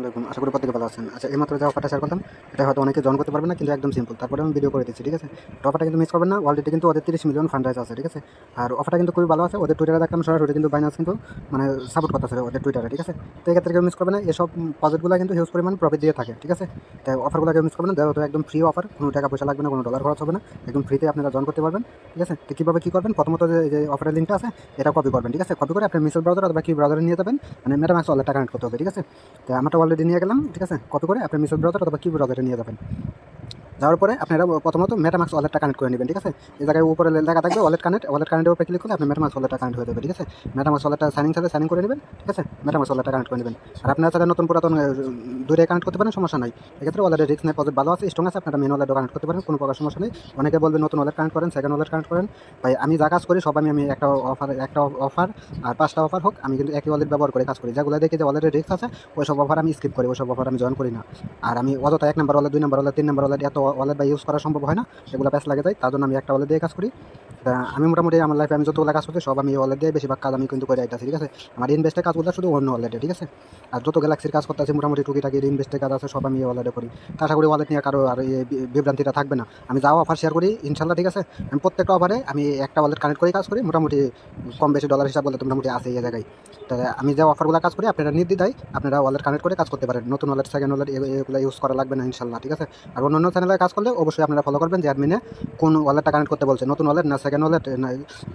দেখুন, আশা করি প্রত্যেকে ভালো আছেন। আচ্ছা, এইমাত্র যে অফারটা শেয়ার করলাম, এটা হয়তো অনেকে জয়েন করতে পারবে না, কিন্তু একদম সিম্পল। তারপরে আমি ভিডিও করে দিচ্ছি, ঠিক আছে? তো অফারটা কিন্তু মিস করবেন না। অলরেডি কিন্তু ওদের 30 মিলিয়ন ফান্ড রাইজ আছে, ঠিক আছে? আর অফারটা কিন্তু খুবই ভালো আছে। ওদের টুইটারে দেখলাম সরাসরি কিন্তু বাইন্যান্স কিন্তু মানে সাপোর্ট করতেছে ওদের টুইটারে, ঠিক আছে? তো এক্ষেত্রে কেউ মিস করবে না। এসব প্রজেক্টগুলো কিন্তু হিউজ পরিমাণ প্রফিট দিয়ে থাকে, ঠিক আছে? তাই অফারগুলো কেউ মিস করবে না। যেহেতু একদম ফ্রি অফার, কোনো টাকা পয়সা লাগবে না, কোনো ডলার খরচ হবে না, একদম ফ্রিতে আপনারা জয়েন করতে পারবেন, ঠিক আছে? তো কীভাবে কী করবেন? প্রথমত যে অফারের লিঙ্কটা আছে, এটা কপি করবেন, ঠিক আছে? কপি করে আপনার মিসেল ব্রাউজার অথবা কি ব্রাউজারে নিয়ে যাবেন, মানে মেটামাক্স ওয়ালেটটা কানেক্ট করতে হবে, ঠিক আছে? তো আমারটা অলরেডি নিয়ে গেলাম, ঠিক আছে? কপি করে আপনার মিসেল ব্রাউজার অথবা কি ব্রাউজারে নিয়ে যাবেন। যাওয়ার পরে আপনারা প্রথমত মেটামাক্স ওয়ালেটটা কানেক্ট করে নেবেন, ঠিক আছে? এই জায়গায় উপরে লেখা থাকবে ওয়ালেট কানেক্টের উপরে ক্লিক করলে আপনার মেটামাক্স ওয়ালেটটা কানেক্ট হয়ে যাবে, ঠিক আছে? মেটামাক্স ওয়ালেটটা সাইনিং করে নেবেন, ঠিক আছে? মেটামাক্স ওয়ালেটটা কানেক্ট করে নেবেন। আর আপনারা যারা নতুন পুরাতন দুইটাই কানেক্ট করতে পারেন, সমস্যা নাই। এক্ষেত্রে ওয়ালেটের রিস্ক নেই, প্রজেক্ট ভালো আছে, স্ট্রং আছে, আপনারা মেন ওয়ালেটও কানেক্ট করতে পারেন, কোনো প্রকার সমস্যা নেই। অনেকে বলবে নতুন ওয়ালেট কানেক্ট করেন, সেকেন্ড ওয়ালেট কানেক্ট করেন। ভাই, আমি যা কাজ করি সব আমি একটা অফার আর 5টা অফার হোক, আমি কিন্তু একই ওয়ালেট ব্যবহার করে কাজ করি। যেগুলো দেখি যে ওয়ালেটের রিস্ক আছে, ওইসব অফার আমি স্কিপ করি, ওইসব অফার আমি জয়েন করি না। আর আমি অযথা 1 number wallet, 2 number wallet, 3 number wallet এত ওয়ালেট বা ইউজ করা সম্ভব হয় না, এগুলো প্যাচ লাগে যায়। তার জন্য আমি একটা ওয়ালেট দিয়ে কাজ করি। তা আমি মোটামুটি আমার লাইফে আমি যতগুলো কাজ করছি সব আমি ওয়ালেট দিয়ে বেশিরভাগ কাজ আমি কিন্তু করে আইতাছি, ঠিক আছে? আমার ইনভেস্টের কাজগুলো শুধু অন্য ওয়ালেটে, ঠিক আছে? আর যত গ্যালাক্সির কাজ করতে আছে মোটামুটি টুকিটাকি ইনভেস্টের কাজ আছে, সব আমি এই ওয়ালেটে করি। তা আশা করি ওয়ালেট নিয়ে কারো আর এই বিভ্রান্তিটা থাকবে না। আমি যাও অফার শেয়ার করি ইনশাল্লাহ, ঠিক আছে? আমি প্রত্যেকটা অফারে আমি একটা ওয়ালেট কানেক্ট করে কাজ করি। মোটামুটি কম বেশি ডলার হিসাব বলে তো মোটামুটি আছে এই জায়গায়। তা আমি যে অফারগুলো কাজ করি আপনারা নির্দ্বিধায় আপনারা ওয়ালেট কানেক্ট করে কাজ করতে পারেন। নতুন ওয়ালেট, সেকেন্ড ওয়ালেট এগুলো ইউজ করা লাগবে না ইনশাল্লাহ, ঠিক আছে? আর অন্য চ্যানেলে কাজ করলে অবশ্যই আপনারা ফলো করবেন যে অ্যাডমিনে কোন ওয়ালেটটা কানেক্ট করতে বলছে, নতুন ওয়ালেট না সেকেন্ড ওয়ালেট না,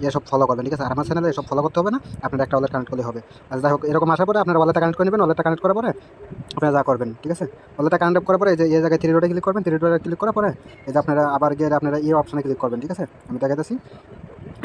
এসব ফলো করবেন, ঠিক আছে? আর আমার চ্যানেলে এসব ফলো করতে হবে না, আপনারা একটা ওয়ালেট কানেক্ট করলে হবে। আর যাই হোক, এরকম আসার পরে আপনারা ওয়ালেটটা কানেক্ট করে নেবেন। ওয়ালেটটা কানেক্ট করার পরে আপনারা যা করবেন, ঠিক আছে? ওয়ালেটটা কানেক্ট করার পরে এই যে এই জায়গায় থ্রি ডটে ক্লিক করবেন। থ্রি ডটে ক্লিক করার পরে এই যে আপনারা আবার গিয়ে আপনারা এই অপশনে ক্লিক করবেন, ঠিক আছে? আমি দেখাতেছি।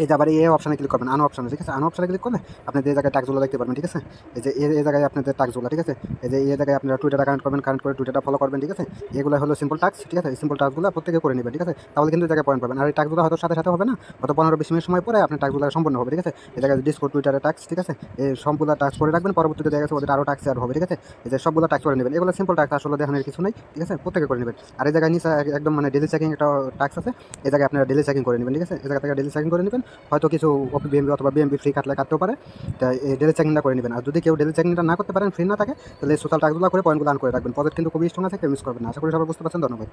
এই যে আবার এই অপশনে ক্লিক করবেন, আনো অপশনে, ঠিক আছে? আনো অপশনে ক্লিক করলে আপনি যে জায়গায় টাস্কগুলো দেখতে পারবেন, ঠিক আছে? এই যে এই জায়গায় আপনাদের টাস্কগুলো, ঠিক আছে? এই যে এই জায়গায় আপনারা টুইটারটা কানেক্ট করবেন, কানেক্ট করে টুইটারটা ফলো করবেন, ঠিক আছে? এগুলো হলো সিম্পল টাস্ক, ঠিক আছে? এই সিম্পল টাস্কগুলো প্রত্যেকে করে নেবেন, ঠিক আছে? তাহলে কিন্তু এই জায়গায় পয়েন্ট পাবেন। আর এই টাস্কগুলো হয়তো সাথে সাথে হবে না, হয়তো 15-20 মিনিট সময় পরে আপনার টাস্কগুলো সম্পূর্ণ হবে, ঠিক আছে? এই জায়গায় ডিসকর্ড, টুইটারে টাস্ক, ঠিক আছে? এই সবগুলো টাস্ক করে রাখবেন, পরবর্তীতে দেখা গেছে ওদের আরও টাস্ক আর হবে, ঠিক আছে? এই যে সবগুলো টাস্ক করে নেবেন। এগুলো সিম্পল টাস্ক, আসলে দেখানোর কিছু নাই, ঠিক আছে? প্রত্যেকে করে নেবেন। আর এই জায়গায় নিচে একদম মানে ডেলি চেকিং একটা টাস্ক আছে, এই জায়গায় আপনারা ডেলি চেকিং করে নেবেন, ঠিক আছে? এই জায়গা থেকে ডেলি চেকিং করে নেবেন। হয়তো কিছু বিএমবি অথবা বিএমবি ফ্রি কাটলে কাটতেও পারে। তাই এই ডেলি চেকিংটা করে নেবেন। আর যদি কেউ ডেলি চেকিংটা না করতে পারেন, ফ্রি না থাকে, তাহলে এই সোশ্যাল টাস্কগুলো করে পয়েন্টগুলো আর্ন করে রাখবেন। প্রজেক্ট কিন্তু খুবই স্ট্রং আছে, কেউ মিস করবেন না। আশা করি সবাই বুঝতে পারছেন। ধন্যবাদ।